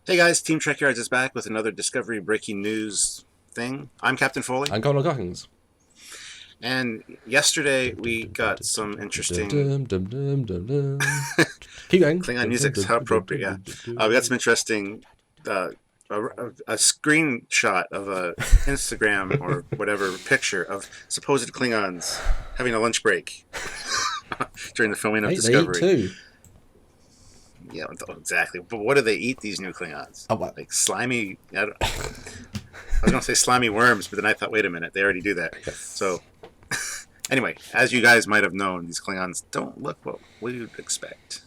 Hey guys, Team Trekyards is back with another Discovery breaking news thing. I'm Captain Foley, I'm Colin Cockings. and yesterday we got some interesting Keep going. Klingon music's how appropriate, yeah. We got some interesting uh, a screenshot of a Instagram or whatever picture of supposed Klingons having a lunch break during the filming of Hey, they eat Discovery. too. Yeah, exactly. But what do they eat, these new Klingons? Oh, what? Like slimy. I was going to say slimy worms, but then I thought, wait a minute, they already do that. Yes. So, anyway, as you guys might have known, these Klingons don't look what we would expect.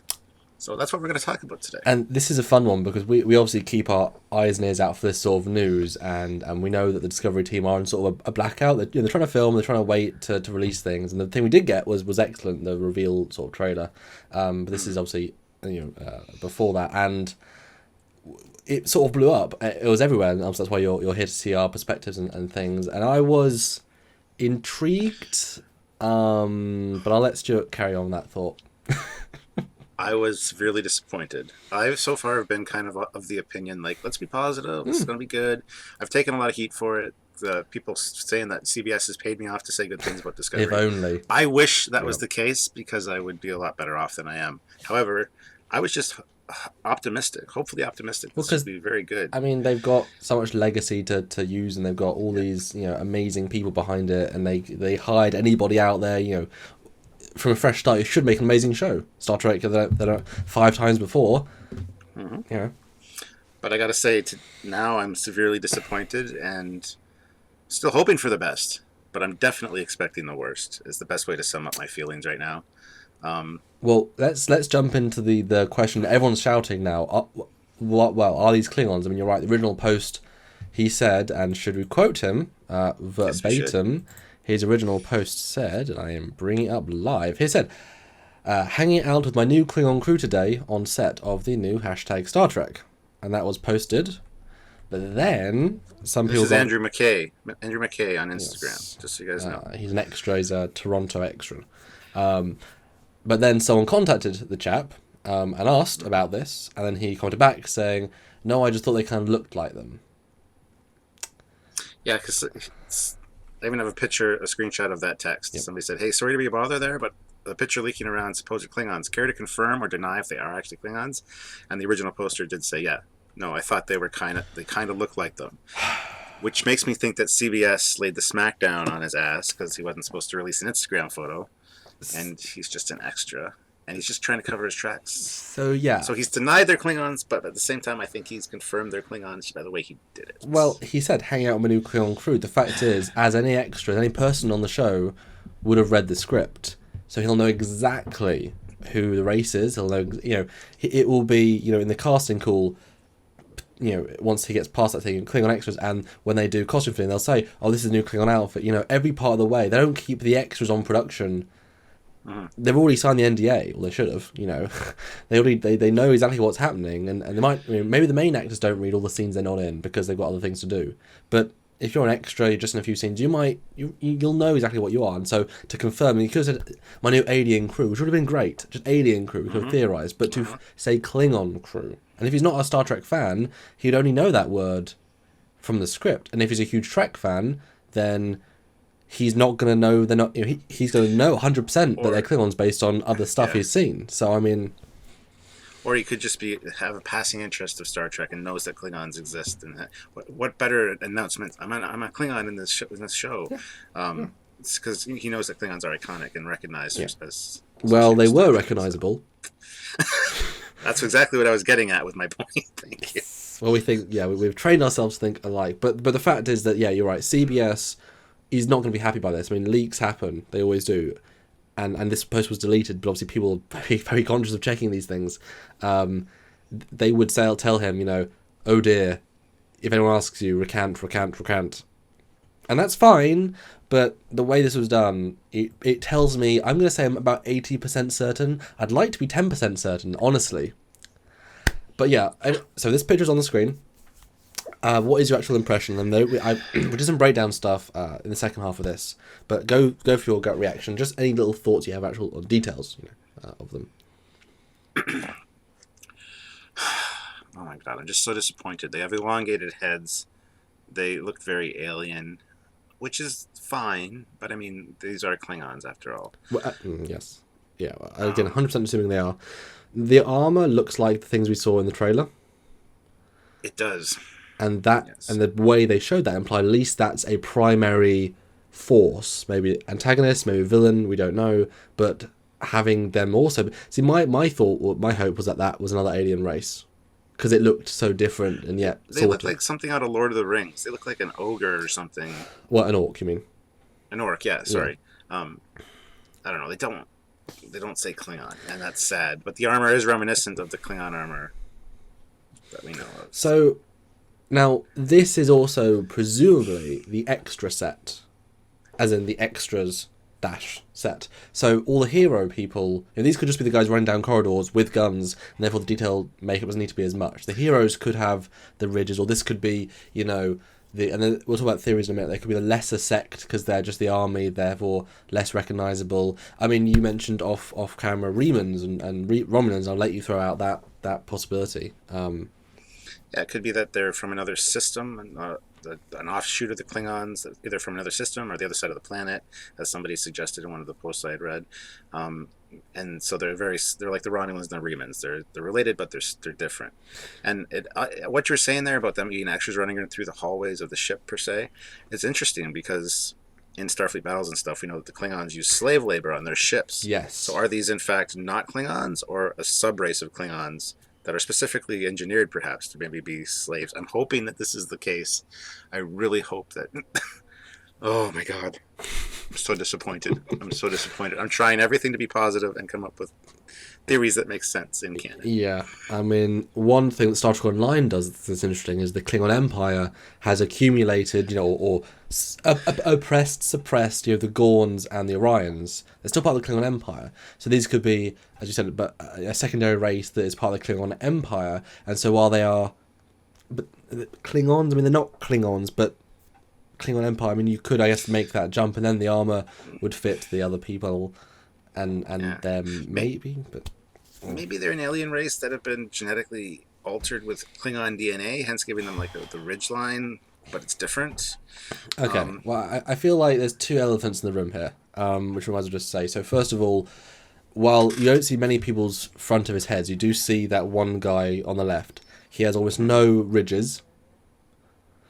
So that's what we're going to talk about today. And this is a fun one because we obviously keep our eyes and ears out for this sort of news, and we know that the Discovery team are in sort of a blackout. They're trying to film, they're trying to wait to release things, and the thing we did get was excellent, the reveal sort of trailer. But this is obviously before that, and it sort of blew up. It was everywhere, and that's why you're here to see our perspectives and things. And I was intrigued, but I'll let Stuart carry on that thought. I was severely disappointed. I so far have been kind of the opinion, like, let's be positive, this is going to be good. I've taken a lot of heat for it. The people saying that CBS has paid me off to say good things about Discovery. If only. I wish that was the case, because I would be a lot better off than I am. However, I was just optimistic, hopefully optimistic. This would be very good. I mean, they've got so much legacy to use, and they've got all these amazing people behind it, and they hired anybody out there, from a fresh start. You should make an amazing show. Star Trek, they're 5 times before. Mm-hmm. But I gotta say, now I'm severely disappointed and still hoping for the best. But I'm definitely expecting the worst, is the best way to sum up my feelings right now. Well, let's jump into the question that everyone's shouting now. Are these Klingons? I mean, you're right. The original post, he said, and should we quote him verbatim? His original post said, and I am bringing it up live. He said, "Hanging out with my new Klingon crew today on set of the new # Star Trek," and that was posted. But then some people. This is Andrew McKay. Andrew McKay on Instagram. Yes. Just so you guys know, he's an extra. He's a Toronto extra. But then someone contacted the chap and asked about this, and then he commented back saying, "No, I just thought they kind of looked like them." Yeah, because I even have a screenshot of that text. Yep. Somebody said, "Hey, sorry to be a bother there, but the picture leaking around supposed Klingons. Care to confirm or deny if they are actually Klingons?" And the original poster did say, "Yeah, no, I thought they kind of looked like them," which makes me think that CBS laid the smackdown on his ass because he wasn't supposed to release an Instagram photo, and he's just an extra, and he's just trying to cover his tracks. So he's denied they're Klingons, but at the same time, I think he's confirmed they're Klingons by the way he did it. Well, he said hang out with my new Klingon crew. The fact is, as any extra, any person on the show would have read the script, so he'll know exactly who the race is. He'll know, it will be, in the casting call. Once he gets past that thing, Klingon extras, and when they do costume fitting, they'll say, "Oh, this is a new Klingon outfit." Every part of the way. They don't keep the extras on production. They've already signed the NDA. Well, they should have. They know exactly what's happening, and they might. Maybe the main actors don't read all the scenes they're not in because they've got other things to do. But if you're an extra, you're just in a few scenes, you'll know exactly what you are. And so to confirm, you could have said my new alien crew, which would have been great, just alien crew. We could have theorized, but to say Klingon crew. And if he's not a Star Trek fan, he'd only know that word from the script. And if he's a huge Trek fan, then he's not going to know they're not. He's going to know 100% that they're Klingons based on other stuff he's seen. So I mean, or he could just have a passing interest of Star Trek and knows that Klingons exist. And what better announcement? I'm a Klingon in this show. Yeah. It's because he knows that Klingons are iconic and recognized as. Well, they were recognizable. That's exactly what I was getting at with my point. Thank you. Well, we think, we've trained ourselves to think alike. But the fact is that, you're right. CBS is not going to be happy by this. I mean, leaks happen. They always do. And this post was deleted, but obviously people are very, very conscious of checking these things. They would tell him, "Oh dear, if anyone asks you, recant. And that's fine, but the way this was done, it tells me, I'm going to say I'm about 80% certain. I'd like to be 10% certain, honestly. But so this picture's on the screen. What is your actual impression? And we'll do some breakdown stuff in the second half of this. But go for your gut reaction. Just any little thoughts you have, actual details of them. Oh my god, I'm just so disappointed. They have elongated heads. They look very alien, which is fine, but I mean, these are Klingons after all. Well, yes. Yeah, well, again, Um, 100% assuming they are. The armor looks like the things we saw in the trailer. it does. And Yes. the way they showed that implied at least that's a primary force, maybe antagonist, maybe villain, we don't know, but having them also see my thought or my hope was that that was another alien race because it looked so different and yet They look sort of like something out of Lord of the Rings. They look like an ogre or something. what an orc you mean. An orc, yeah, Yeah. sorry. I don't know. They don't say Klingon, and that's sad. But the armor is reminiscent of the Klingon armor that we know of. So now this is also presumably the extra set, as in the extras dash set. So all the hero people, these could just be the guys running down corridors with guns, and therefore the detailed makeup doesn't need to be as much. The heroes could have the ridges, or this could be, and then we'll talk about theories in a minute. They could be the lesser sect because they're just the army, therefore less recognizable. I mean, you mentioned off camera Remans and Romulans. I'll let you throw out that possibility. Yeah, it could be that they're from another system, an offshoot of the Klingons, either from another system or the other side of the planet, as somebody suggested in one of the posts I had read. And so they're like the Romulans and the Remans. They're related, but they're different. And what you're saying there about them being extras running through the hallways of the ship per se, is interesting because in Starfleet battles and stuff, we know that the Klingons use slave labor on their ships. Yes. So are these in fact not Klingons or a subrace of Klingons that are specifically engineered perhaps to maybe be slaves? I'm hoping that this is the case. I really hope that. Oh my god. I'm so disappointed. I'm trying everything to be positive and come up with theories that make sense in canon. Yeah, I mean, one thing that Star Trek Online does that's interesting is the Klingon Empire has accumulated, oppressed, suppressed, the Gorns and the Orions. They're still part of the Klingon Empire. So these could be, as you said, but a secondary race that is part of the Klingon Empire. And so while they are Klingons, I mean, they're not Klingons, but Klingon Empire, I mean, you could, I guess, make that jump, and then the armor would fit the other people and them, maybe, but maybe they're an alien race that have been genetically altered with Klingon DNA, hence giving them like the ridgeline, but it's different. Okay, well, I feel like there's two elephants in the room here, which we might as well just say. So first of all, while you don't see many people's front of his heads, you do see that one guy on the left. He has almost no ridges.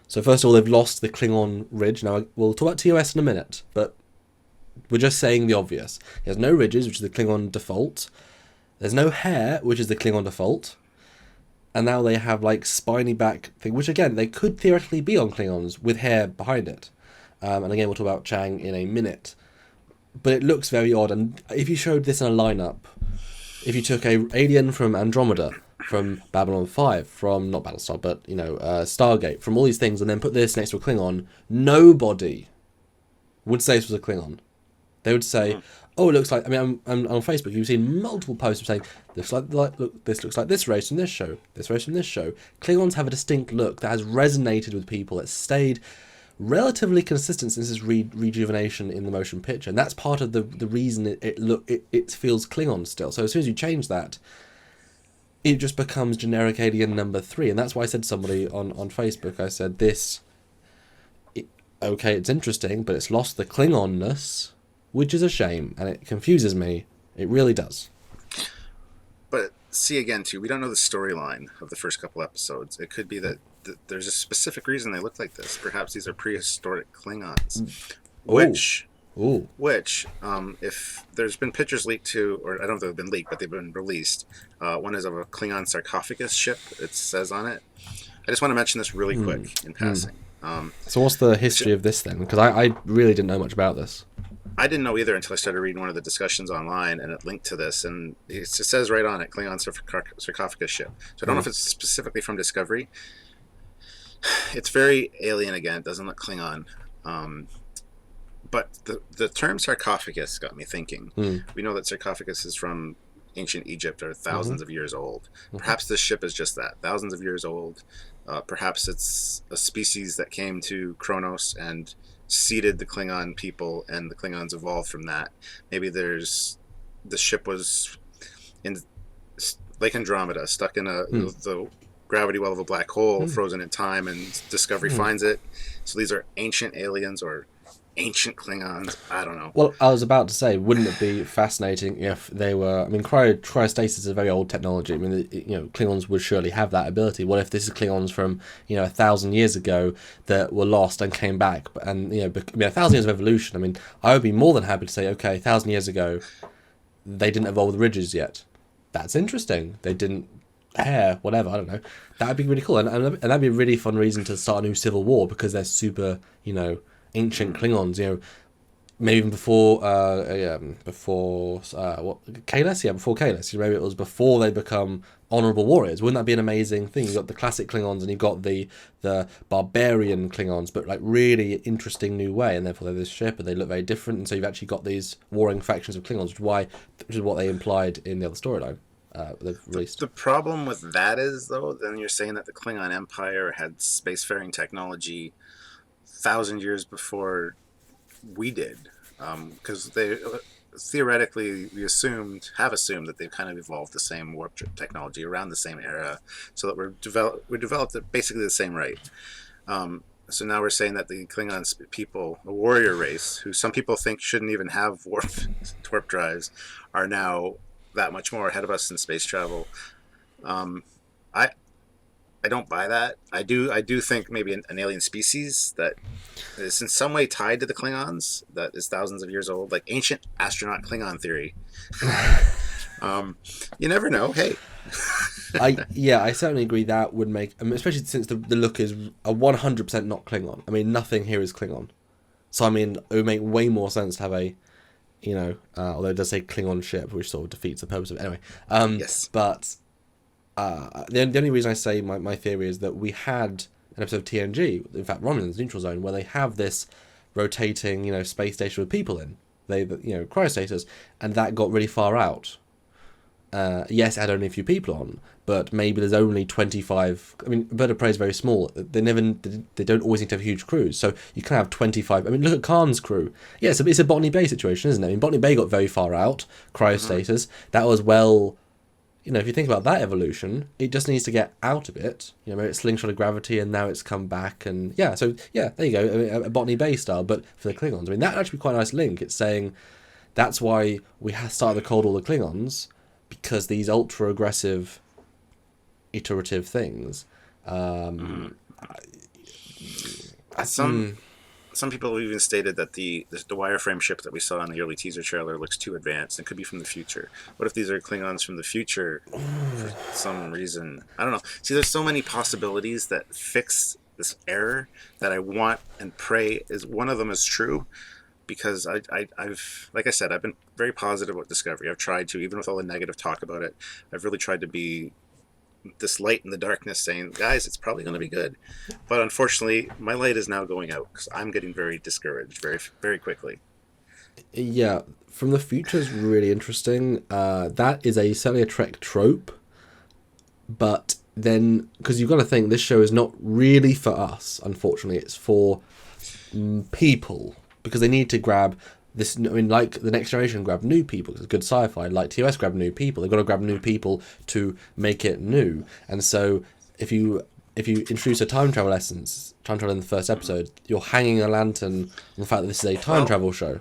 So first of all, they've lost the Klingon ridge. Now, we'll talk about TOS in a minute, but we're just saying the obvious. He has no ridges, which is the Klingon default. There's no hair, which is the Klingon default. And now they have, like, spiny back thing, which, again, they could theoretically be on Klingons with hair behind it. And again, we'll talk about Chang in a minute. But it looks very odd. And if you showed this in a lineup, if you took a alien from Andromeda, from Babylon 5, from, not Battlestar, but, Stargate, from all these things, and then put this next to a Klingon, nobody would say this was a Klingon. They would say, oh, it looks like, I mean, on Facebook, you've seen multiple posts saying, this looks like this race from this show, this race from this show. Klingons have a distinct look that has resonated with people, that's stayed relatively consistent since its rejuvenation in the motion picture, and that's part of the reason it feels Klingon still. So as soon as you change that, it just becomes generic alien number 3, and that's why I said to somebody on Facebook, I said, okay, it's interesting, but it's lost the Klingonness, which is a shame, and it confuses me. It really does. But see, again, too, we don't know the storyline of the first couple episodes. It could be that there's a specific reason they look like this. Perhaps these are prehistoric Klingons, which, if there's been pictures leaked to, or I don't know if they've been leaked, but they've been released. One is of a Klingon sarcophagus ship. It says on it. I just want to mention this really quick in passing. So what's the history of this then? Because I really didn't know much about this. I didn't know either until I started reading one of the discussions online, and it linked to this, and it says right on it, Klingon sarcophagus ship. So I don't know if it's specifically from Discovery. It's very alien again. It doesn't look Klingon. But the term sarcophagus got me thinking. We know that sarcophagus is from ancient Egypt, or thousands of years old. Perhaps this ship is just that, thousands of years old. Perhaps it's a species that came to Kronos and seeded the Klingon people, and the Klingons evolved from that. Maybe the ship was in Lake Andromeda, stuck in the gravity well of a black hole, frozen in time, and Discovery finds it. So these are ancient aliens or ancient Klingons. I don't know. Well, I was about to say, wouldn't it be fascinating if they were? I mean, cryostasis is a very old technology. I mean, Klingons would surely have that ability. What if this is Klingons from 1,000 years ago that were lost and came back? And 1,000 years of evolution. I mean, I would be more than happy to say, okay, 1,000 years ago, they didn't evolve the ridges yet. That's interesting. They didn't hair, whatever. I don't know. That would be really cool, and that'd be a really fun reason to start a new civil war because they're super, ancient Klingons, maybe even before Kalis? Yeah, before Kalis. Maybe it was before they become honourable warriors. Wouldn't that be an amazing thing? You've got the classic Klingons and you've got the barbarian Klingons, but like really interesting new way, and therefore they're this ship and they look very different, and so you've actually got these warring factions of Klingons, which is what they implied in the other storyline. They've released. The problem with that is, though, then you're saying that the Klingon Empire had spacefaring technology 1,000 years before we did, because they theoretically have assumed that they've kind of evolved the same warp technology around the same era, so that we developed at basically the same rate. So now we're saying that the Klingon people, the warrior race, who some people think shouldn't even have warp drives, are now that much more ahead of us in space travel. I don't buy that. I do think maybe an alien species that is in some way tied to the Klingons, that is thousands of years old, like ancient astronaut Klingon theory. You never know. Hey. I certainly agree that would make, especially since the look is a 100% not Klingon. I mean, nothing here is Klingon. So I mean, it would make way more sense to have a, although it does say Klingon ship, which sort of defeats the purpose of it anyway. Yes. But the only reason I say my theory is that we had an episode of TNG, in fact Romulan's Neutral Zone, where they have this rotating space station with people in, cryostasis, and that got really far out. Yes, it had only a few people on, but maybe there's only 25. I mean, Bird of Prey is very small. They don't always need to have huge crews, so you can have 25. I mean, look at Khan's crew. Yeah, it's a Botany Bay situation, isn't it? I mean, Botany Bay got very far out, cryostasis. That was well. If you think about that evolution, it just needs to get out a bit. Maybe it's slingshot of gravity, and now it's come back, and there you go, a Botany Bay style, but for the Klingons. I mean, that would actually be quite a nice link. It's saying that's why we started the Cold War the Klingons, because these ultra aggressive, iterative things. Some people have even stated that the wireframe ship that we saw in the early teaser trailer looks too advanced and could be from the future. What if these are Klingons from the future for some reason? I don't know. See, there's so many possibilities that fix this error that I want and pray is one of them is true, because I've like I said, I've been very positive about Discovery. I've tried to, even with all the negative talk about it, I've really tried to be this light in the darkness, saying, guys, it's probably going to be good. But unfortunately, my light is now going out because I'm getting very discouraged very, very quickly. Yeah, from the future is really interesting. That is certainly a Trek trope, but then because you've got to think this show is not really for us. Unfortunately, it's for people, because they need to grab this. I mean, like the Next Generation grabbed new people because it's good sci-fi. Like TOS grabbed new people. They've got to grab new people to make it new. And so if you introduce a time travel in the first episode, you're hanging a lantern on the fact that this is a time travel show.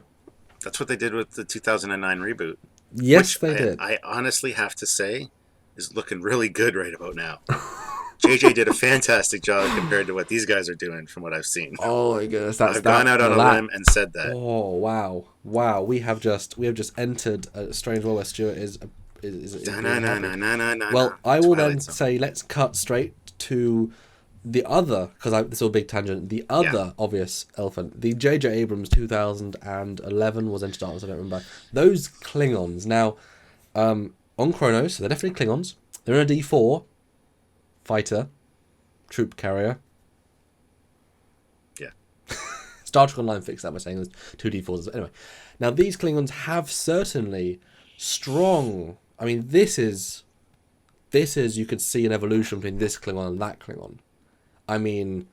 That's what they did with the 2009 reboot. Yes, they did. I honestly have to say is looking really good right about now. JJ did a fantastic job compared to what these guys are doing from what I've seen. Oh my goodness, I've gone out on a limb and said that. Oh wow! We have just entered a strange world where Stuart is. Well, I will then say let's cut straight to the other, because this is a big tangent. The other obvious elephant, the J.J. Abrams 2011 was Enter Darkness. I don't remember those Klingons. Now, on Kronos, they're definitely Klingons. They're in a D4. Fighter, troop carrier. Yeah. Star Trek Online fixed that by saying there's 2 D4s. Anyway, now these Klingons have certainly strong. I mean, this is you could see an evolution between this Klingon and that Klingon. I mean,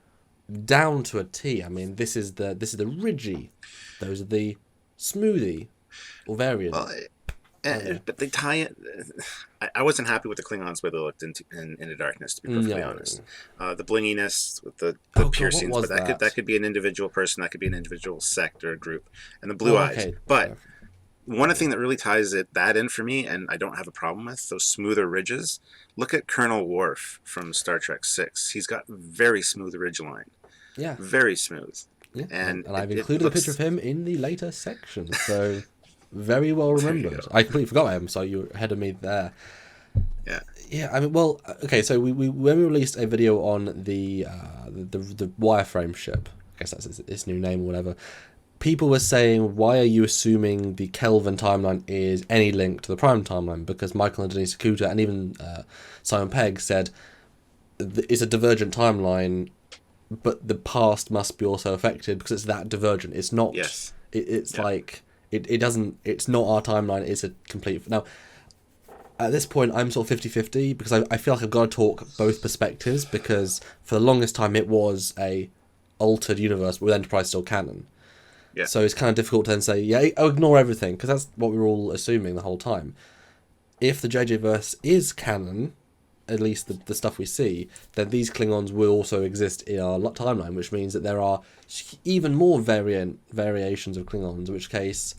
down to a T. I mean, this is the ridgy. Those are the smoothie or variant. Well, But they tie it. I wasn't happy with the Klingons where they looked into darkness. To be perfectly honest, the blinginess with the piercings, but that could be an individual person, that could be an individual sect or a group, and the blue eyes. Okay. But one thing that really ties that in for me, and I don't have a problem with those smoother ridges. Look at Colonel Worf from Star Trek VI. He's got very smooth ridgeline. Yeah, very smooth. Yeah, and I've included a picture of him in the later section, so. Very well remembered. I completely forgot him, so you're ahead of me there. Yeah. Yeah, I mean, well, okay, so when we released a video on the wireframe ship, I guess that's its new name or whatever, people were saying, why are you assuming the Kelvin timeline is any link to the Prime timeline? Because Michael and Denise Akuta and even Simon Pegg said it's a divergent timeline, but the past must be also affected because it's that divergent. It's not... Yes. It's like... It doesn't... It's not our timeline. It's a complete... Now, at this point, I'm sort of 50-50 because I feel like I've got to talk both perspectives because for the longest time it was a altered universe with Enterprise still canon. Yeah. So it's kind of difficult to then say, yeah, ignore everything because that's what we were all assuming the whole time. If the JJ verse is canon, at least the stuff we see, then these Klingons will also exist in our timeline, which means that there are even more variations of Klingons, in which case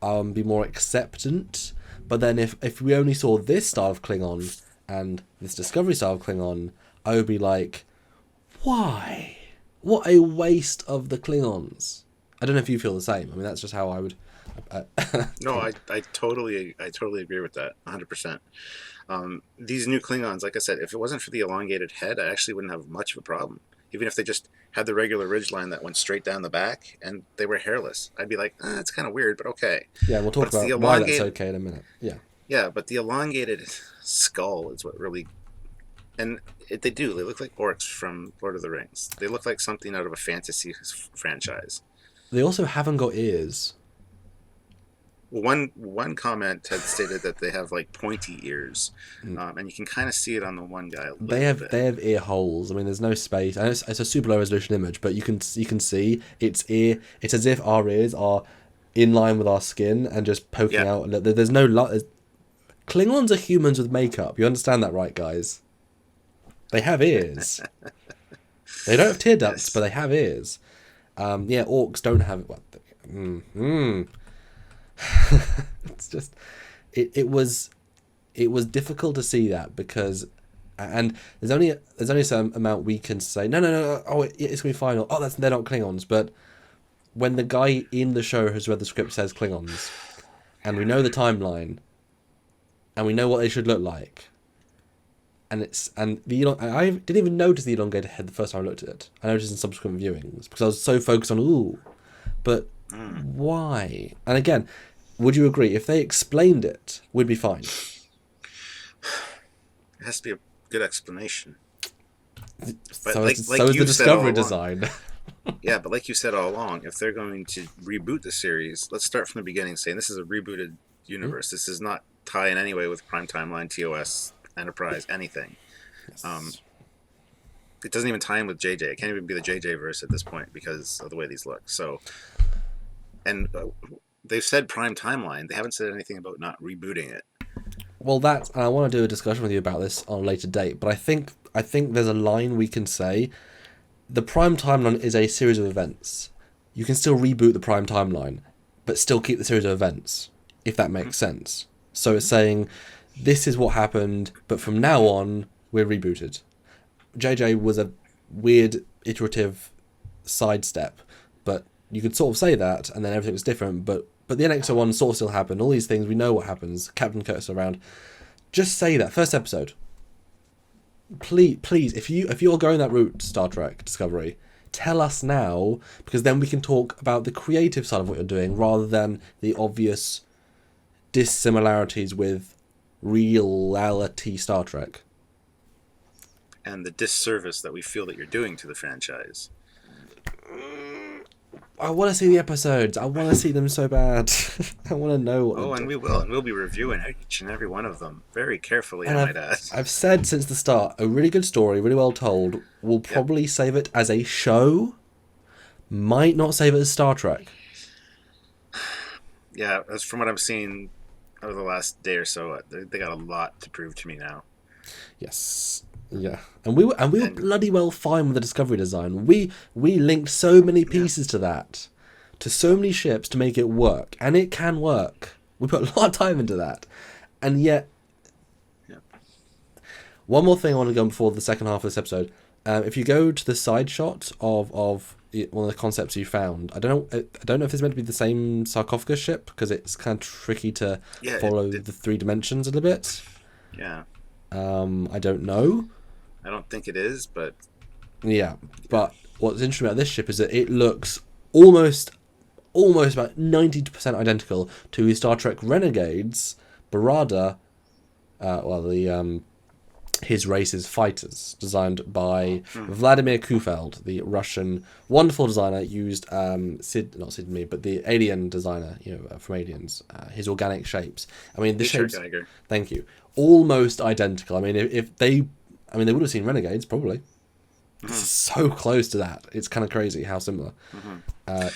be more acceptant. But then if we only saw this style of Klingon and this Discovery style of Klingon, I would be like, why? What a waste of the Klingons. I don't know if you feel the same. I mean, that's just how I would... No, I totally agree with that, 100%. These new Klingons, like I said, if it wasn't for the elongated head, I actually wouldn't have much of a problem. Even if they just had the regular ridgeline that went straight down the back and they were hairless, I'd be like, it's kind of weird, but okay. Yeah, we'll talk about why that's okay in a minute. Yeah. Yeah, but the elongated skull is what really... And they look like orcs from Lord of the Rings. They look like something out of a fantasy franchise. They also haven't got ears. One comment had stated that they have like pointy ears, and you can kind of see it on the one guy. They have ear holes. I mean, there's no space. And it's a super low resolution image, but you can see its ear. It's as if our ears are in line with our skin and just poking out. There's no Klingons are humans with makeup. You understand that, right, guys? They have ears. They don't have tear ducts, but they have ears. Orcs don't have. It's just it was difficult to see that because and there's only a certain amount we can say no it's gonna be fine or they're not Klingons, but when the guy in the show who's read the script says Klingons and we know the timeline and we know what they should look like I didn't even notice the elongated head the first time I looked at it. I noticed in subsequent viewings because I was so focused on but why? And again, would you agree if they explained it, we'd be fine? It has to be a good explanation. So is the Discovery design. Yeah, but like you said all along, if they're going to reboot the series, let's start from the beginning, saying this is a rebooted universe. This is not tie in any way with Prime Timeline, TOS, Enterprise, anything. Yes. It doesn't even tie in with JJ. It can't even be the JJ verse at this point because of the way these look. So, and they've said Prime Timeline. They haven't said anything about not rebooting it. Well, and I want to do a discussion with you about this on a later date. But I think there's a line we can say. The Prime Timeline is a series of events. You can still reboot the Prime Timeline, but still keep the series of events, if that makes sense. So it's saying, this is what happened, but from now on, we're rebooted. JJ was a weird, iterative sidestep, but you could sort of say that, and then everything was different, but the NXO one sort of still happened. All these things, we know what happens. Captain Kirk's around. Just say that. First episode. Please, if you're going that route, Star Trek Discovery, tell us now, because then we can talk about the creative side of what you're doing, rather than the obvious dissimilarities with reality Star Trek. And the disservice that we feel that you're doing to the franchise. I want to see the episodes. I want to see them so bad. I want to know. And we will. And we'll be reviewing each and every one of them very carefully, I might add. I've said since the start, a really good story, really well told. We'll probably save it as a show. Might not save it as Star Trek. Yeah, as from what I'm seeing, over the last day or so, they got a lot to prove to me now. Yes. Yeah. And we were And bloody well fine with the Discovery design. We linked so many pieces to that, to so many ships to make it work, and it can work. We put a lot of time into that, and yet. yeah. One more thing I want to go on before the second half of this episode. If you go to the side shot of one of the concepts you found, I don't know if it's meant to be the same sarcophagus ship because it's kind of tricky to follow the 3 dimensions a little bit. Yeah. I don't know. I don't think it is, but yeah. But what's interesting about this ship is that it looks almost about 90% identical to Star Trek Renegades, Barada, his race's fighters, designed by Vladimir Kufeld, the Russian wonderful designer, used the alien designer, from Aliens, his organic shapes. I mean, the shapes. Geiger. Thank you. Almost identical. I mean, they would have seen Renegades probably. It's so close to that. It's kind of crazy how similar.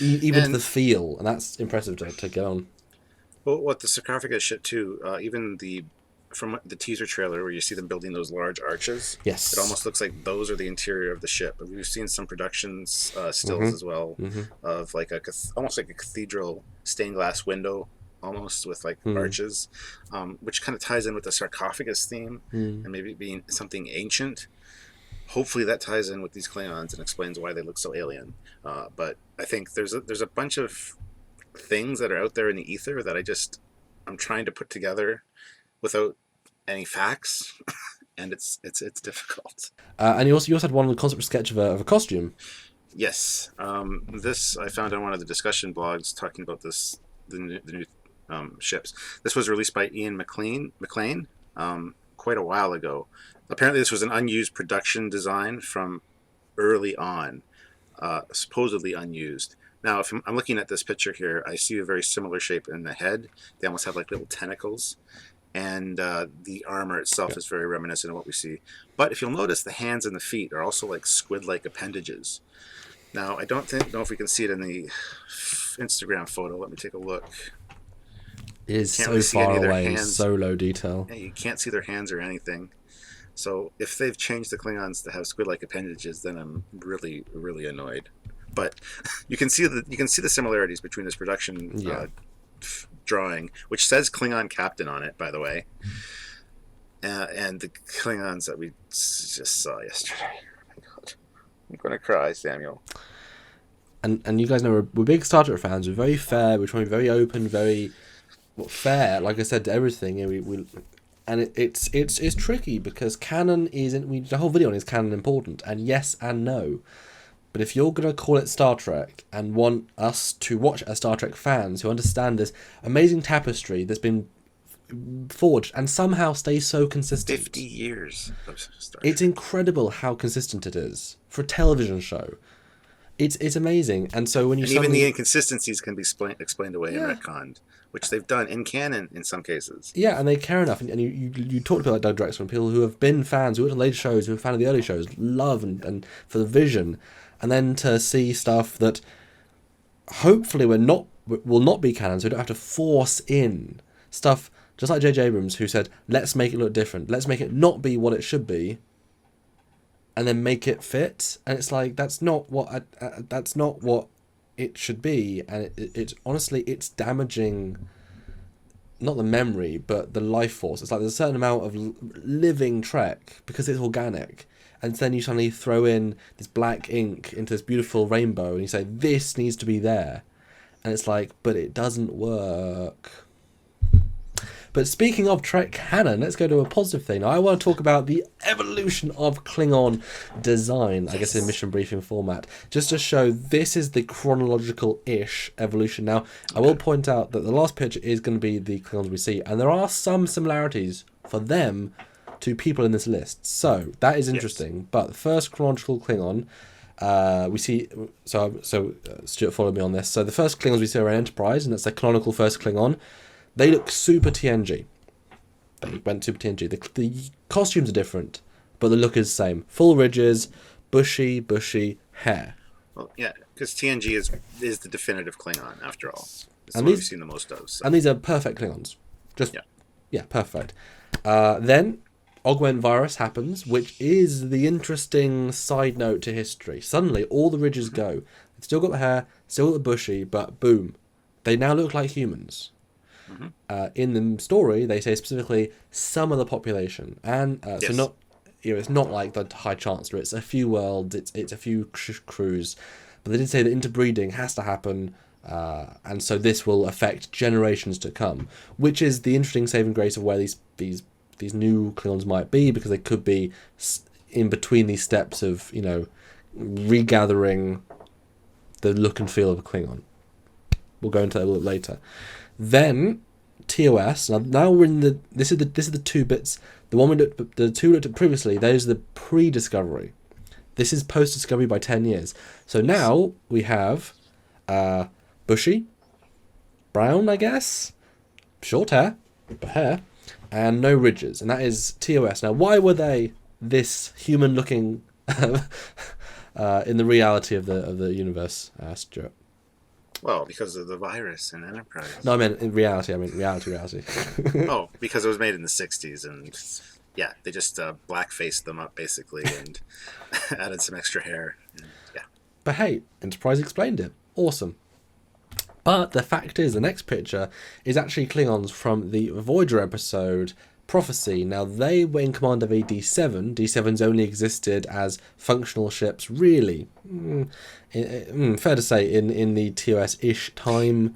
Even to the feel, and that's impressive to get on. Well, what the sarcophagus ship too, even from the teaser trailer where you see them building those large arches, yes, it almost looks like those are the interior of the ship. We've seen some productions stills as well of like almost like a cathedral stained glass window, almost with like arches, which kind of ties in with the sarcophagus theme and maybe being something ancient. Hopefully that ties in with these Klingons and explains why they look so alien. But I think there's a bunch of things that are out there in the ether that I'm trying to put together without any facts, and it's difficult. And you also had one concept sketch of a costume. Yes, this I found on one of the discussion blogs talking about the new ships. This was released by Ian McLean quite a while ago. Apparently, this was an unused production design from early on, supposedly unused. Now, if I'm looking at this picture here, I see a very similar shape in the head. They almost have like little tentacles. And the armor itself is very reminiscent of what we see. But if you'll notice, the hands and the feet are also like squid-like appendages. Now, I don't know if we can see it in the Instagram photo. Let me take a look. It is so far away, so low detail. Yeah, you can't see their hands or anything. So if they've changed the Klingons to have squid-like appendages, then I'm really, really annoyed. But you can see the similarities between this production drawing, which says Klingon Captain on it, by the way, and the Klingons that we just saw yesterday. Oh my God, I'm gonna cry, Samuel. And you guys know we're big Star Trek fans. We're very fair. We're trying to be very open, very fair. Like I said, to everything, and it's tricky because canon isn't. The whole video on is canon important, and yes and no. But if you're going to call it Star Trek and want us to watch as Star Trek fans who understand this amazing tapestry that's been forged and somehow stays so consistent. 50 years of Star Trek. It's incredible how consistent it is for a television show. It's amazing. And so when you even the inconsistencies can be explained away and retconned, which they've done in canon in some cases. Yeah, and they care enough. And you talked about like Doug Drexler and people who have been fans, who were at the later shows, who are fan of the early shows, love and for the vision. And then to see stuff that hopefully will not be canon, so we don't have to force in stuff just like J.J. Abrams, who said, let's make it look different. Let's make it not be what it should be, and then make it fit. And it's like, that's not what it should be. And it honestly, it's damaging not the memory, but the life force. It's like there's a certain amount of living Trek because it's organic. And then you suddenly throw in this black ink into this beautiful rainbow and you say, this needs to be there. And it's like, but it doesn't work. But speaking of Trek canon, let's go to a positive thing. Now, I want to talk about the evolution of Klingon design, I guess in mission briefing format, just to show this is the chronological-ish evolution. Now, I will point out that the last picture is going to be the Klingons we see, and there are some similarities for them to people in this list. So, that is interesting. Yes. But the first chronological Klingon, we see... So Stuart followed me on this. So, the first Klingons we see are Enterprise, and that's the canonical first Klingon. They look super TNG. They went super TNG. The costumes are different, but the look is the same. Full ridges, bushy hair. Well, yeah, because TNG is the definitive Klingon, after all. It's and what we've seen the most of. So. And these are perfect Klingons. Just Yeah. yeah, perfect. Then augment virus happens, which is the interesting side note to history. Suddenly, all the ridges go. They've still got the hair, still got the bushy, but boom, they now look like humans. In the story, they say specifically some of the population, and so not, it's not like the High Chancellor. It's a few worlds, it's a few crews, but they did say that interbreeding has to happen, and so this will affect generations to come, which is the interesting saving grace of where these new Klingons might be, because they could be in between these steps of regathering the look and feel of a Klingon. We'll go into that a little later. Then TOS. Now we're in the. This is the two bits. The two we looked at previously. Those are the pre-discovery. This is post-discovery by 10 years. So now we have bushy, brown, I guess, short hair, but hair, and no ridges, and that is TOS. Now, why were they this human-looking in the reality of the universe, Stuart? Well, because of the virus in Enterprise. No, I meant in reality. Reality. Oh, because it was made in the 60s, and yeah, they just blackfaced them up, basically, and added some extra hair. And, yeah. But hey, Enterprise explained it. Awesome. But the fact is, the next picture is actually Klingons from the Voyager episode Prophecy. Now, they were in command of a D7. D7s only existed as functional ships, really. Fair to say, in the TOS-ish time.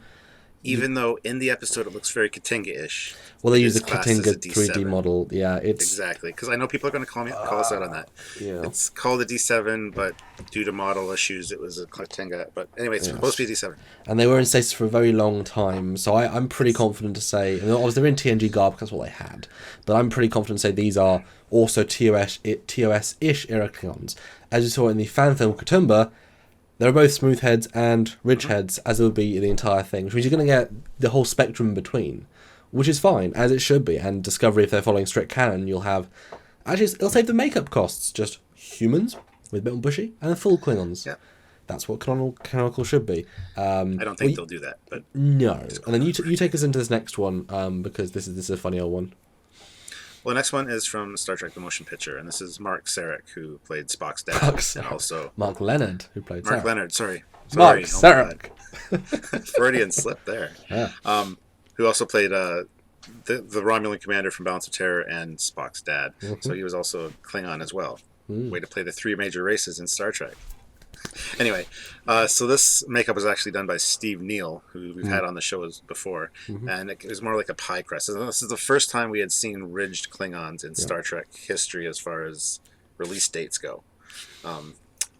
Even though in the episode it looks very Katinga-ish. Well, they use the Katinga 3D model. Yeah, it's exactly, because I know people are going to call us out on that. Yeah. It's called a D7, but due to model issues, it was a Katinga. But anyway, it's supposed to be a D7. And they were in stasis for a very long time, so I'm pretty confident to say, and obviously they're in TNG garb because that's what they had, but I'm pretty confident to say these are also TOS-ish era Klingons. As you saw in the fan film Katoomba, there are both smooth heads and ridge heads, as it would be the entire thing, which means you're going to get the whole spectrum in between, which is fine, as it should be. And Discovery, if they're following strict canon, you'll have... Actually, it'll save the makeup costs. Just humans with a bit more bushy and full Klingons. Yeah. That's what canonical should be. I don't think they'll do that, but... No. And then you take us into this next one, because this is a funny old one. Well, the next one is from Star Trek: The Motion Picture, and this is Mark Sarek, who played Spock's dad, and also Mark Leonard, who played Mark Sarek. Leonard. Sorry, Mark Sarek. Freudian slip there. Yeah. Who also played the Romulan commander from Balance of Terror and Spock's dad. So he was also a Klingon as well. Way to play the three major races in Star Trek. Anyway, so this makeup was actually done by Steve Neal, who we've had on the show before, and it was more like a pie crust. And this is the first time we had seen ridged Klingons in Star Trek history as far as release dates go.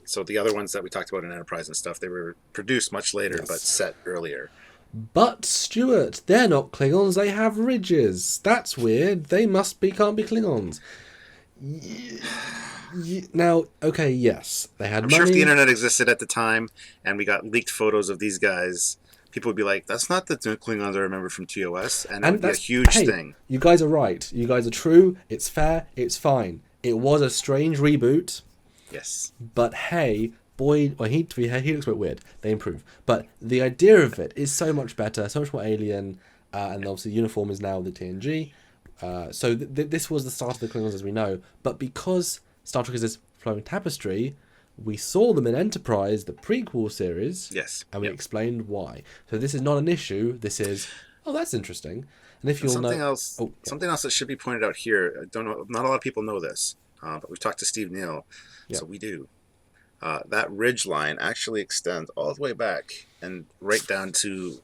So the other ones that we talked about in Enterprise and stuff, they were produced much later, but set earlier. But Stuart, they're not Klingons. They have ridges. That's weird. They can't be Klingons. Now, okay, yes, they had money. I'm sure if the internet existed at the time and we got leaked photos of these guys, people would be like, that's not the Klingons I remember from TOS, and that would be a huge thing. You guys are right. You guys are true. It's fair. It's fine. It was a strange reboot. Yes. But hey, boy, well, he looks a bit weird. They improve. But the idea of it is so much better, so much more alien, and obviously the uniform is now the TNG. So this was the start of the Klingons as we know. But because Star Trek is this flowing tapestry, we saw them in Enterprise, the prequel series. Yes. And we explained why. So this is not an issue. This is, that's interesting. And if you'll something else that should be pointed out here, I don't know, not a lot of people know this, but we've talked to Steve Neal, so we do. That ridge line actually extends all the way back and right down to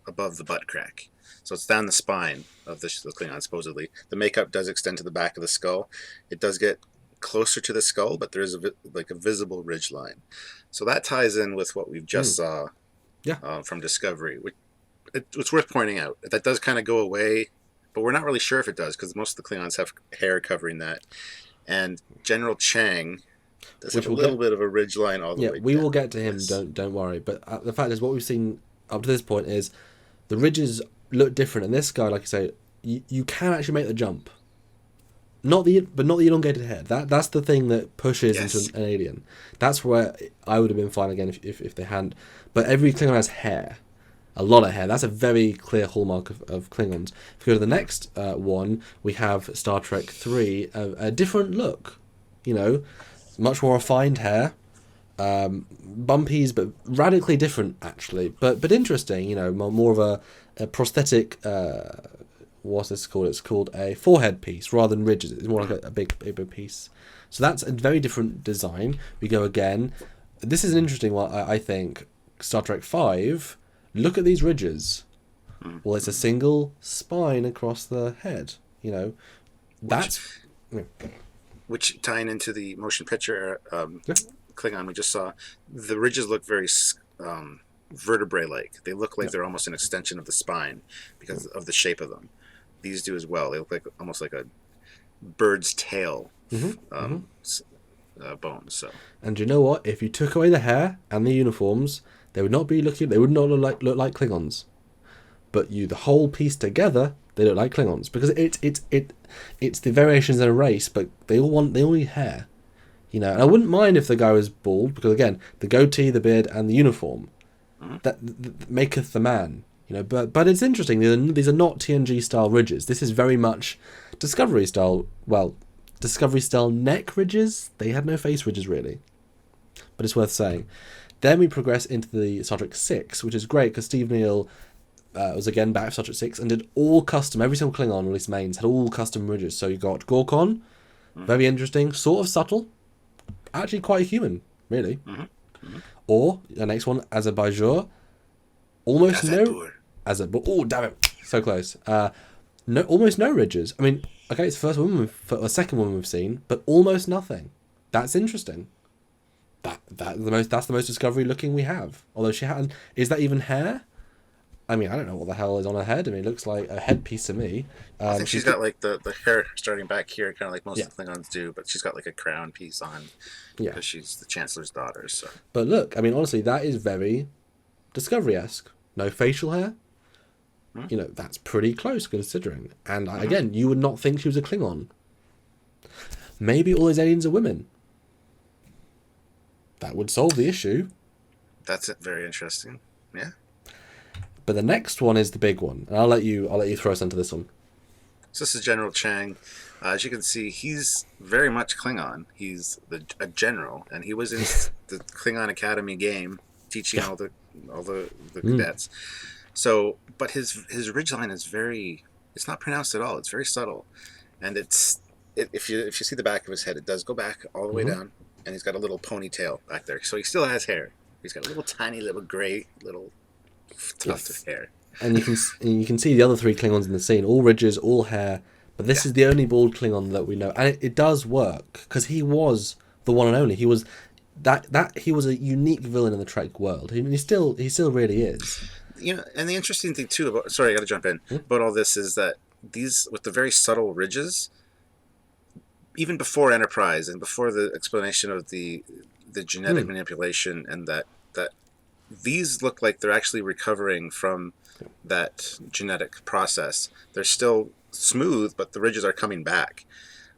above the butt crack. So it's down the spine of the Klingon, supposedly. The makeup does extend to the back of the skull. It does get closer to the skull, but there is a visible ridge line. So that ties in with what we've just saw from Discovery. It's worth pointing out. That does kind of go away, but we're not really sure if it does, because most of the Klingons have hair covering that. And General Chang does have a little bit of a ridge line all the way down. We will get to him, don't worry. But the fact is, what we've seen up to this point is the ridges look different. And this guy, like you say, you can actually make the jump. Not the elongated hair. That's the thing that pushes into an alien. That's where I would have been fine again if they hadn't. But every Klingon has hair. A lot of hair. That's a very clear hallmark of Klingons. If we go to the next one, we have Star Trek 3, a different look. You know, much more refined hair. Bumpies, but radically different, actually. But interesting, you know, more of a prosthetic, what's this called? It's called a forehead piece rather than ridges. It's more like a big piece. So that's a very different design. We go again. This is an interesting one, I think. Star Trek 5... Look at these ridges. Well, it's a single spine across the head. You know, that's which tying into the motion picture Klingon we just saw. The ridges look very vertebrae-like. They look like they're almost an extension of the spine because of the shape of them. These do as well. They look like almost like a bird's tail bones. So. And you know what? If you took away the hair and the uniforms, they would not be looking. They would not look like Klingons. But the whole piece together, they look like Klingons because it's the variations in a race, but they all need hair, you know. And I wouldn't mind if the guy was bald because again, the goatee, the beard, and the uniform that maketh the man, you know. But it's interesting. These are not TNG style ridges. This is very much Discovery style. Well, Discovery style neck ridges. They had no face ridges really, but it's worth saying. Then we progress into the Star Trek 6, which is great because Steve Neill was again back for Star Trek 6 and did all custom. Every single Klingon, or at least mains, had all custom ridges. So you got Gorkon, very interesting, sort of subtle, actually quite human, really. Or the next one, Azerbaijan, almost no. Oh, damn it, so close. Almost no ridges. I mean, okay, it's the second one we've seen, but almost nothing. That's interesting. That's the most Discovery looking we have. Although she hadn't. Is that even hair? I mean, I don't know what the hell is on her head. I mean, it looks like a headpiece to me. I think she's got like the hair starting back here, kind of like most of the Klingons do, but she's got like a crown piece on because she's the Chancellor's daughter. So. But look, I mean, honestly, that is very Discovery-esque. No facial hair. You know, that's pretty close considering. And again, you would not think she was a Klingon. Maybe all those aliens are women. That would solve the issue. That's very interesting. Yeah. But the next one is the big one, and I'll let you throw us into this one. So this is General Chang. As you can see, he's very much Klingon. He's a general, and he was in the Klingon Academy game, teaching all the cadets. So, but his ridgeline is it's not pronounced at all. It's very subtle, and if you see the back of his head, it does go back all the way down. And he's got a little ponytail back there. So he still has hair. He's got a little tiny little gray little tuft of hair. And you can see the other three Klingons in the scene. All ridges, all hair. But this is the only bald Klingon that we know. And it does work. Because he was the one and only. He was he was a unique villain in the Trek world. He still really is. You know, and the interesting thing too about I gotta jump in. About all this is that these with the very subtle ridges, even before Enterprise and before the explanation of the genetic manipulation and that these look like they're actually recovering from that genetic process. They're still smooth, but the ridges are coming back,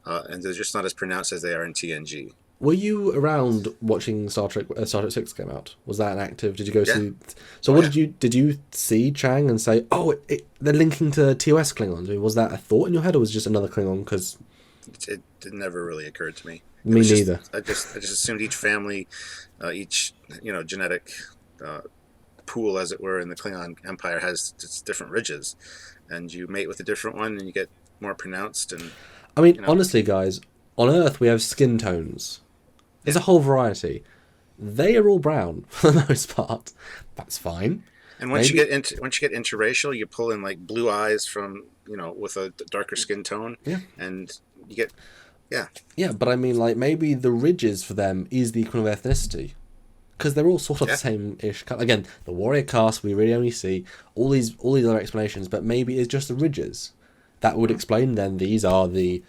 and they're just not as pronounced as they are in TNG. Were you around watching Star Trek 6 came out? Was that an active? Did you go see? So what did you see Chang and say, oh, they're linking to TOS Klingons? I mean, was that a thought in your head, or was it just another Klingon? Because it never really occurred to me. Me neither. I just assumed each family, each genetic pool, as it were, in the Klingon Empire has its different ridges, and you mate with a different one, and you get more pronounced. And I mean, honestly, guys, on Earth we have skin tones. There's a whole variety. They are all brown for the most part. That's fine. And once you get interracial, you pull in like blue eyes from with a darker skin tone. Yeah. And you get Yeah, but I mean, like, maybe the ridges for them is the equivalent of ethnicity. Because they're all sort of the same-ish. Again, the warrior caste, we really only see all these other explanations, but maybe it's just the ridges. That would explain then these are the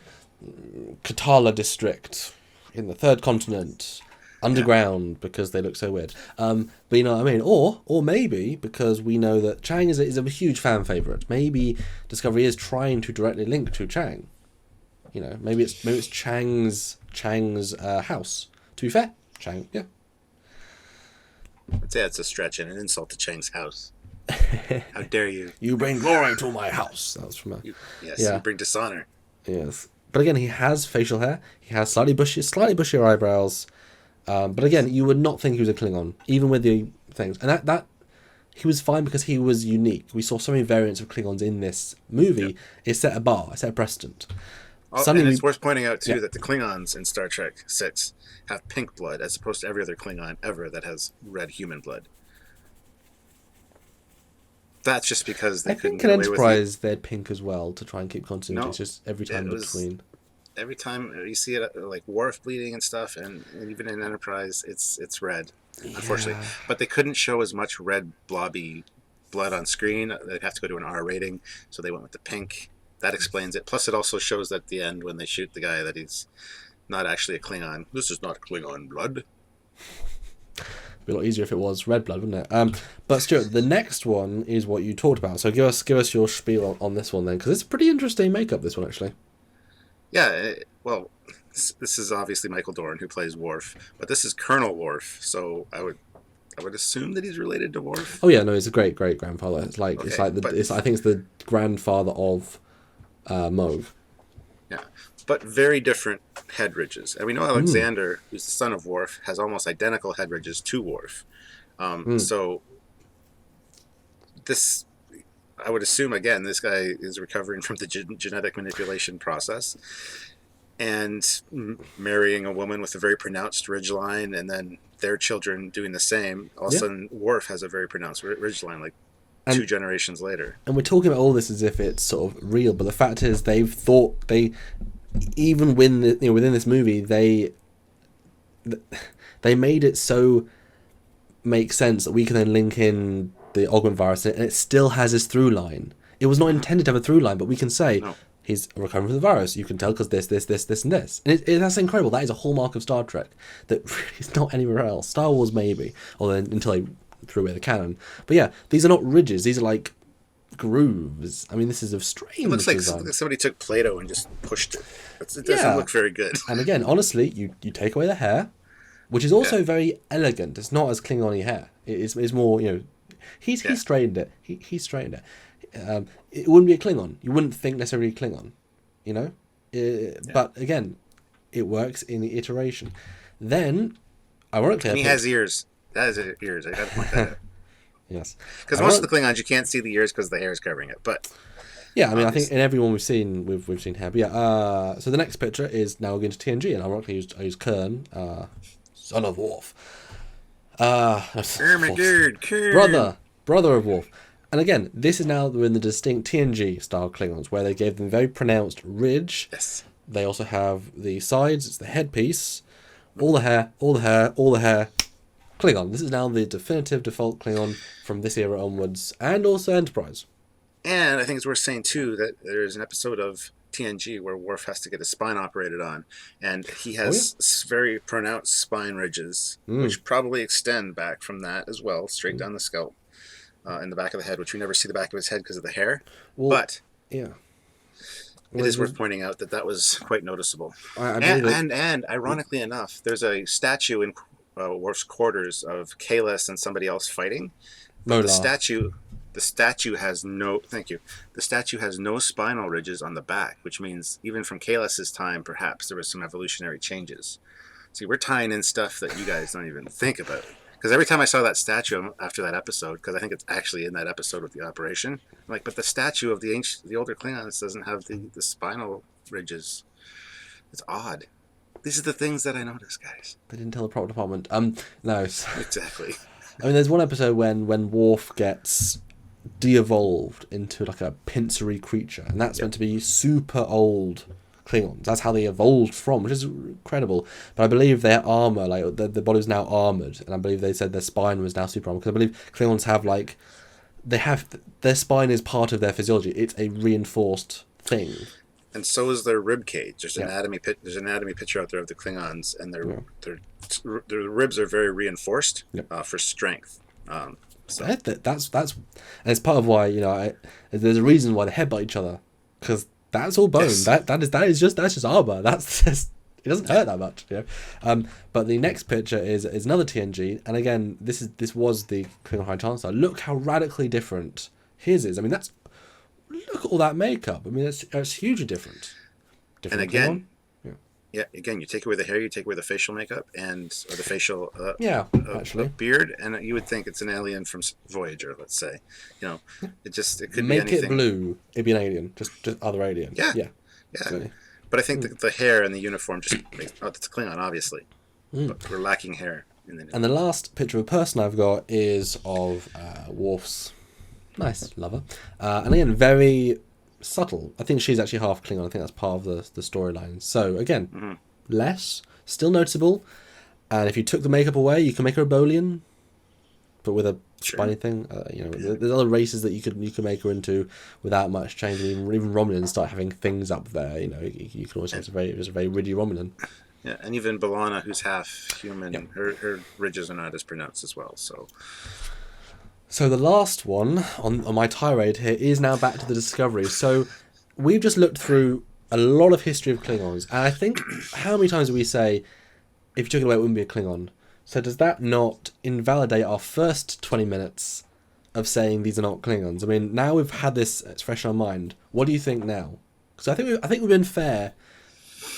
Katala district in the third continent, underground, because they look so weird. But you know what I mean? Or maybe because we know that Chang is a huge fan favourite. Maybe Discovery is trying to directly link to Chang. You know, maybe it's Chang's house. To be fair, Chang, yeah. I'd say that's a stretch and an insult to Chang's house. How dare you? You bring glory to my house. That was from a... Yes, Yeah. you bring dishonor. Yes. But again, he has facial hair. He has slightly bushier eyebrows. But again, you would not think he was a Klingon, even with the things. And that he was fine because he was unique. We saw so many variants of Klingons in this movie. Yep. It set a bar. It set a precedent. And it's worth pointing out, too, that the Klingons in Star Trek 6 have pink blood, as opposed to every other Klingon ever that has red human blood. That's just because they couldn't think in get away Enterprise they had pink as well to try and keep continuity. No, It's just every time between. Every time you see it, like Worf bleeding and stuff, and even in Enterprise, it's red, unfortunately. But they couldn't show as much red blobby blood on screen. They'd have to go to an R rating, so they went with the pink. That explains it. Plus, it also shows at the end when they shoot the guy that he's not actually a Klingon. This is not Klingon blood. Be a lot easier if it was red blood, wouldn't it? But Stuart, the next one is what you talked about. So give us your spiel on this one then, because it's a pretty interesting makeup. This one actually. Yeah, well, this is obviously Michael Dorn who plays Worf, but this is Colonel Worf. So I would assume that he's related to Worf. Oh yeah, no, he's a great grandfather. It's like Okay, I think it's the grandfather of Moog. Yeah, but very different head ridges. And we know Alexander, who's the son of Worf, has almost identical head ridges to Worf. So this, I would assume, again, this guy is recovering from the genetic manipulation process and marrying a woman with a very pronounced ridgeline, and then their children doing the same. All of a sudden, Worf has a very pronounced ridgeline, like 2 generations later. And we're talking about all this as if it's sort of real, but the fact is even within this movie they made it so make sense that we can then link in the augment virus, and it still has this through line. It was not intended to have a through line, but we can say he's recovering from the virus. You can tell because this, and this. And that's incredible. That is a hallmark of Star Trek that really is not anywhere else. Star Wars maybe, although until they threw away the canon. But yeah, these are not ridges. These are like grooves. I mean, this is a strange It looks like design. somebody took Play-Doh and just pushed it. It doesn't look very good. And again, honestly, you take away the hair, which is also very elegant. It's not as Klingon-y hair. It's more, he straightened it. He straightened it. It wouldn't be a Klingon. You wouldn't think necessarily Klingon, But again, it works in the iteration. Then, ironically, and he has ears. That is ears. I got to point that out. Yes, because most of the Klingons you can't see the ears because the hair is covering it. But yeah, I mean, I think in everyone we've seen hair. But yeah, so the next picture is now going to TNG, and ironically, I used Kern, son of Worf. Brother of Worf. And again, this is now in the distinct TNG style Klingons, where they gave them very pronounced ridge. Yes. They also have the sides. It's the headpiece, all the hair. Klingon. This is now the definitive default Klingon from this era onwards, and also Enterprise. And I think it's worth saying too that there's an episode of TNG where Worf has to get his spine operated on, and he has very pronounced spine ridges, which probably extend back from that as well, straight down the scalp, in the back of the head, which we never see the back of his head because of the hair. But it is worth pointing out that was quite noticeable. And ironically enough, there's a statue in Worf's quarters of Kalis and somebody else fighting. But the statue has no. Thank you. The statue has no spinal ridges on the back, which means even from Kalis's time, perhaps there was some evolutionary changes. See, we're tying in stuff that you guys don't even think about. Because every time I saw that statue after that episode, because I think it's actually in that episode of the operation, I'm like, but the statue of the older Klingons doesn't have the spinal ridges. It's odd. These are the things that I noticed, guys. They didn't tell the prop department. No. Exactly. I mean, there's one episode when Worf gets de-evolved into like a pincery creature, and that's meant to be super old Klingons. That's how they evolved from, which is incredible. But I believe their armor, like the body's now armored, and I believe they said their spine was now super armored, because I believe Klingons have their spine is part of their physiology. It's a reinforced thing. And so is their rib cage. There's an anatomy picture out there of the Klingons, and their ribs are very reinforced for strength. So that's and it's part of why there's a reason why they headbutt each other, because that's all bone. Yes. That's just armor. That's just It doesn't hurt that much, you know. But the next picture is another TNG, and again, this was the Klingon High Chancellor. Look how radically different his is. I mean, look at all that makeup. I mean, it's hugely different. And again, again, you take away the hair, you take away the facial makeup, or the facial actually beard, and you would think it's an alien from Voyager, let's say. You know, it could make be anything. It blue, it'd be an alien, just other alien. Yeah. Absolutely. But I think the hair and the uniform just makes it's a Klingon, obviously, but we're lacking hair. And the last picture of a person I've got is of Worf's nice lover, and again, very subtle. I think she's actually half Klingon. I think that's part of the storyline. So again, less, still noticeable. And if you took the makeup away, you can make her a Bolian, but with a spiny thing. There's other races that you could make her into without much change. Even Romulans start having things up there. You know, you can always have just a very ridgy Romulan. Yeah, and even B'Elanna, who's half human, her ridges are not as pronounced as well. So the last one on my tirade here is now back to the Discovery. So we've just looked through a lot of history of Klingons, and I think, how many times do we say, if you took it away, it wouldn't be a Klingon? So does that not invalidate our first 20 minutes of saying these are not Klingons? I mean, now we've had this, it's fresh in our mind. What do you think now? Because I think we've been fair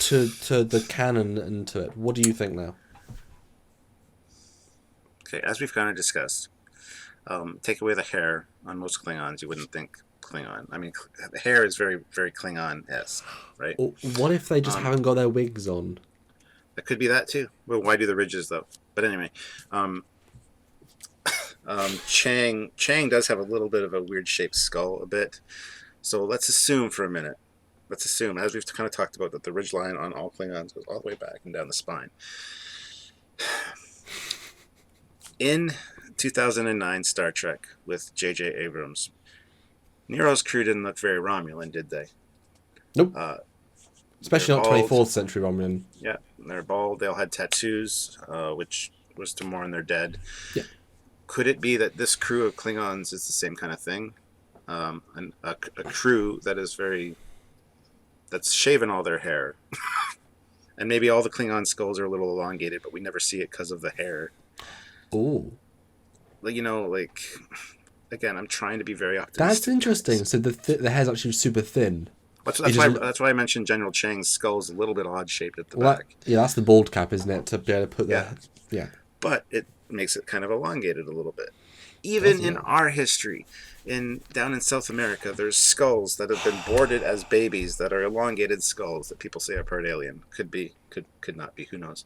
to the canon and to it. What do you think now? Okay, as we've kind of discussed, take away the hair on most Klingons, you wouldn't think Klingon. I mean, the hair is very, very Klingon-esque, right? Or what if they just haven't got their wigs on? That could be that too. Well, why do the ridges though? But anyway, Chang does have a little bit of a weird shaped skull, a bit. So let's assume for a minute. Let's assume, as we've kind of talked about, that the ridgeline on all Klingons goes all the way back and down the spine. In 2009 Star Trek with J.J. Abrams, Nero's crew didn't look very Romulan, did they? Nope. Especially not 24th century Romulan. Yeah, they're bald. They all had tattoos, which was to mourn their dead. Yeah. Could it be that this crew of Klingons is the same kind of thing? And a crew that is that's shaven all their hair. And maybe all the Klingon skulls are a little elongated, but we never see it because of the hair. Ooh. Again, I'm trying to be very optimistic. That's interesting. So the hair's actually super thin. That's why I mentioned General Chang's skull's a little bit odd shaped at the back. That's the bald cap, isn't it? To be able to put that. Yeah. But it makes it kind of elongated a little bit. Even in our history, down in South America, there's skulls that have been boarded as babies that are elongated skulls that people say are part alien. Could be, could not be. Who knows?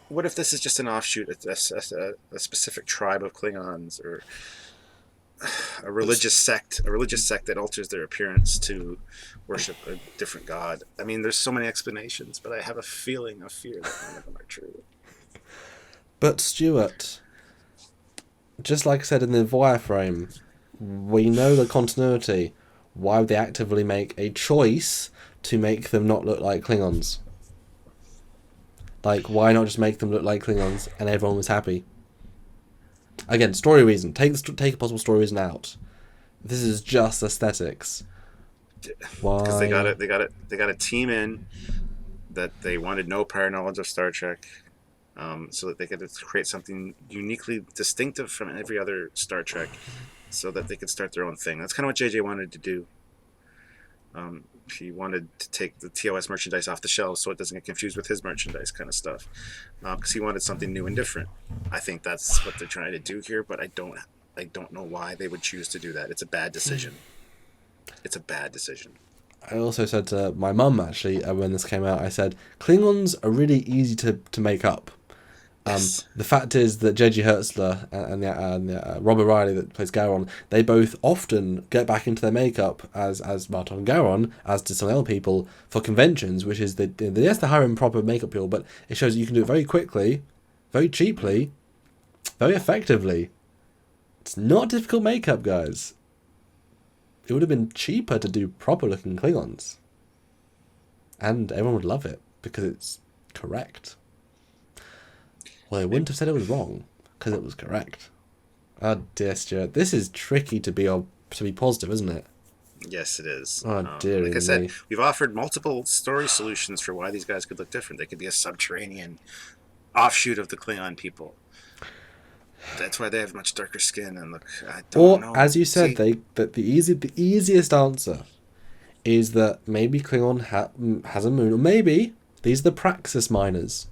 What if this is just an offshoot, a specific tribe of Klingons, or a religious sect that alters their appearance to worship a different god? I mean, there's so many explanations, but I have a fear that none of them are true. But Stuart, just like I said in the wireframe, we know the continuity. Why would they actively make a choice to make them not look like Klingons? Like, why not just make them look like Klingons and everyone was happy? Again, story reason. Take a possible story reason out. This is just aesthetics. Why? Because they got a team in that they wanted no prior knowledge of Star Trek, so that they could create something uniquely distinctive from every other Star Trek, so that they could start their own thing. That's kind of what JJ wanted to do. He wanted to take the TOS merchandise off the shelves so it doesn't get confused with his merchandise kind of stuff, because he wanted something new and different. I think that's what they're trying to do here, but I don't know why they would choose to do that. It's a bad decision. It's a bad decision. I also said to my mum, actually, when this came out, I said, Klingons are really easy to make up. Yes. The fact is that J.G. Hertzler and Robert Riley that plays Garon, they both often get back into their makeup as Marton and Garon, as do some other people, for conventions, which is yes, they hire proper makeup people, but it shows that you can do it very quickly, very cheaply, very effectively. It's not difficult makeup, guys. It would have been cheaper to do proper looking Klingons. And everyone would love it, because it's correct. Well, they wouldn't have said it was wrong, because it was correct. Oh dear, Stuart. This is tricky to be positive, isn't it? Yes, it is. Oh dear Like I said, me. we've offered multiple story solutions for why these guys could look different. They could be a subterranean offshoot of the Klingon people. That's why they have much darker skin. And look, I don't Or know. as you said, See, that the easiest answer is that maybe Klingon has a moon, or maybe these are the Praxis miners,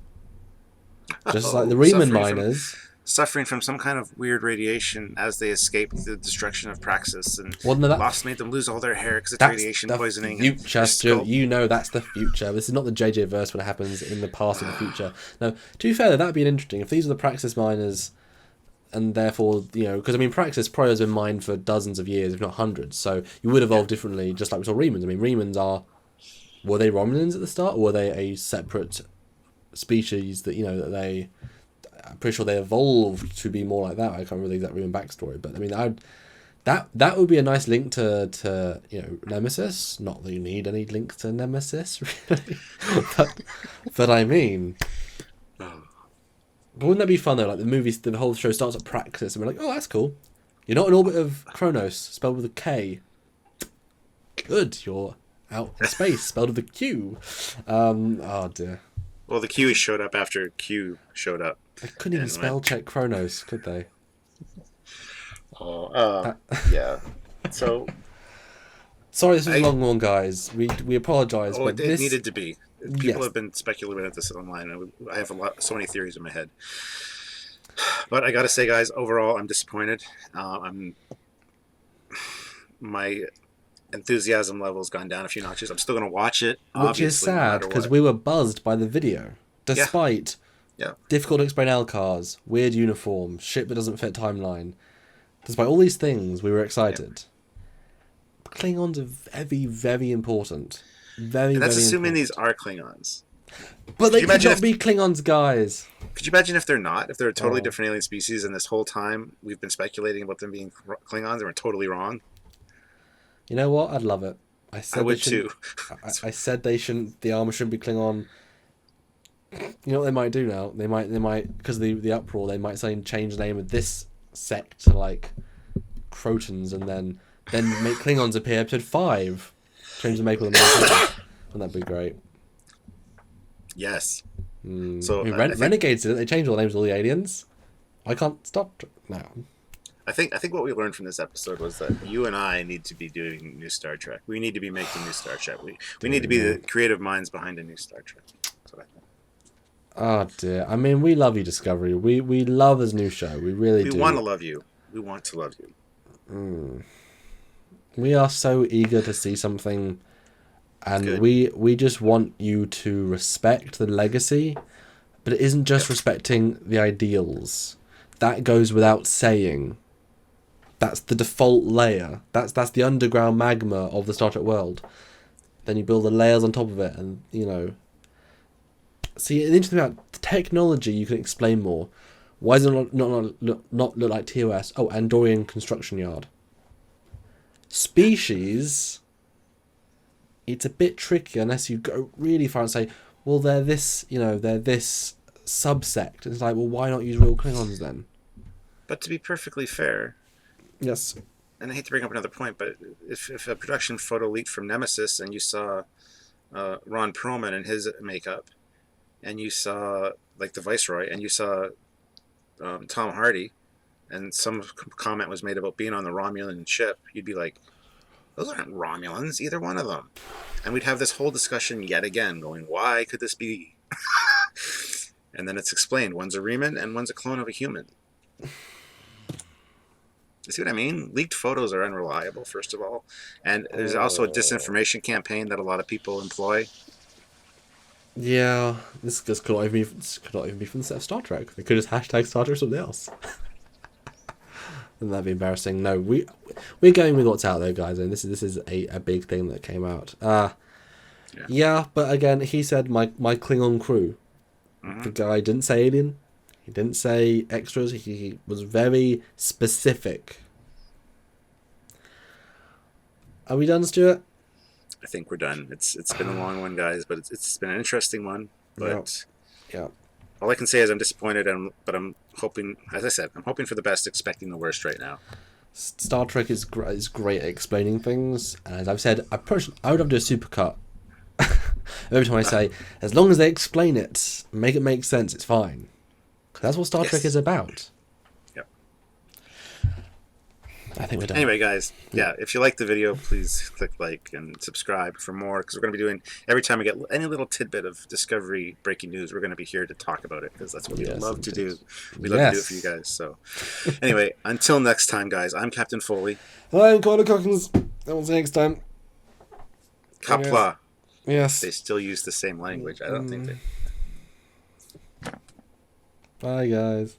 just like the Riemann miners. suffering from some kind of weird radiation as they escaped the destruction of Praxis, and Well, no, lost made them lose all their hair because it's that's radiation the poisoning. future, And Stuart. You know that's the future. This is not the JJ verse when it happens in the past or the future. No, to be fair, that'd be interesting if these are the Praxis miners, and therefore, because I mean, Praxis probably has been mined for dozens of years, if not hundreds. So you would evolve differently, just like we saw Remans. I mean, Remans were they Romulans at the start, or were they a separate species that that they? I'm pretty sure they evolved to be more like that. I can't remember the exact Reman backstory, but I mean, that would be a nice link to Nemesis. Not that you need any link to Nemesis, really, but I mean, but wouldn't that be fun though? Like the whole show starts at Praxis, and we're like, oh, that's cool. You're not in orbit of Kronos, spelled with a K. Good, you're out in space, spelled with a Q. Oh dear. well, the Q showed up after Q showed up. They couldn't even spell check Kronos, could they? Yeah. So sorry, this was a long one, guys. We apologise, but it this needed to be. People Yes. have been speculating about this online. I have so many theories in my head. But I got to say, guys, overall, I'm disappointed. My enthusiasm level's gone down a few notches. I'm still going to watch it, which is obviously, no sad matter because what. we were buzzed by the video, despite Yeah. difficult to explain Alcars, weird uniform, ship that doesn't fit timeline. Despite all these things, we were excited. Klingons are very, very important. Very, And that's very assuming important. these are Klingons. But they you could imagine not if- be Klingons, guys. Could you imagine if they're not? If they're a totally Oh. different alien species, and this whole time we've been speculating about them being Klingons, and we're totally wrong? You know what? I'd love it. I said I would they shouldn't- too. I said they shouldn't. The armor shouldn't be Klingon. You know what they might do now? They might because of the uproar. They might say change the name of this sect to like Crotons, and then make Klingons appear episode 5. Change the make of them. Wouldn't that be great? Yes. Mm. So I mean, I think- Renegades did it. They changed all the names of all the aliens. I can't stop now. I think what we learned from this episode was that you and I need to be doing new Star Trek. We need to be making new Star Trek. We need to be the creative minds behind a new Star Trek. That's what I think. Oh dear. I mean, we love you, Discovery. We love this new show. We really do. We want to love you. We want to love you. We are so eager to see something, and Good. we just want you to respect the legacy, but it isn't just respecting the ideals. That goes without saying. That's the default layer. That's the underground magma of the Star Trek world. Then you build the layers on top of it, and See, the interesting thing about the technology, you can explain more. Why does it not look like TOS? Oh, Andorian construction yard. Species, it's a bit tricky unless you go really far and say, well, they're this subsect. It's like, well, why not use real Klingons then? But to be perfectly fair, Yes. and I hate to bring up another point, but if a production photo leaked from Nemesis and you saw Ron Perlman in his makeup, and you saw like the Viceroy, and you saw Tom Hardy, and some comment was made about being on the Romulan ship, you'd be like, those aren't Romulans, either one of them. And we'd have this whole discussion yet again, going, why could this be? And then it's explained, one's a Reman and one's a clone of a human. You see what I mean? Leaked photos are unreliable, first of all. And there's also a disinformation campaign that a lot of people employ. Yeah, this could not even be from the set of Star Trek. They could just hashtag Star Trek or something else. Wouldn't that be embarrassing? No, we're going with what's out there, guys, and this is a big thing that came out. Yeah, but again, he said my Klingon crew. Mm-hmm. The guy didn't say alien. He didn't say extras. He was very specific. Are we done, Stuart? I think we're done. It's been a long one, guys, but it's been an interesting one. But Yeah. all I can say is I'm disappointed, but I'm hoping, as I said, I'm hoping for the best, expecting the worst right now. Star Trek is great at explaining things, and as I've said, I would have to do a supercut. Every time I say, as long as they explain it, make it make sense, it's fine. 'Cause that's what Star Trek is about. Yep. I think we're done. Anyway, guys, yeah, if you like the video, please click like and subscribe for more, because we're going to be doing, every time we get any little tidbit of Discovery breaking news, we're going to be here to talk about it, because that's what we love to do. We love to do it for you guys. So anyway, until next time, guys, I'm Captain Foley. I'm Carter Cockins. And we'll see you next time. Kapla. Yes. They still use the same language. I don't think they... Bye, guys.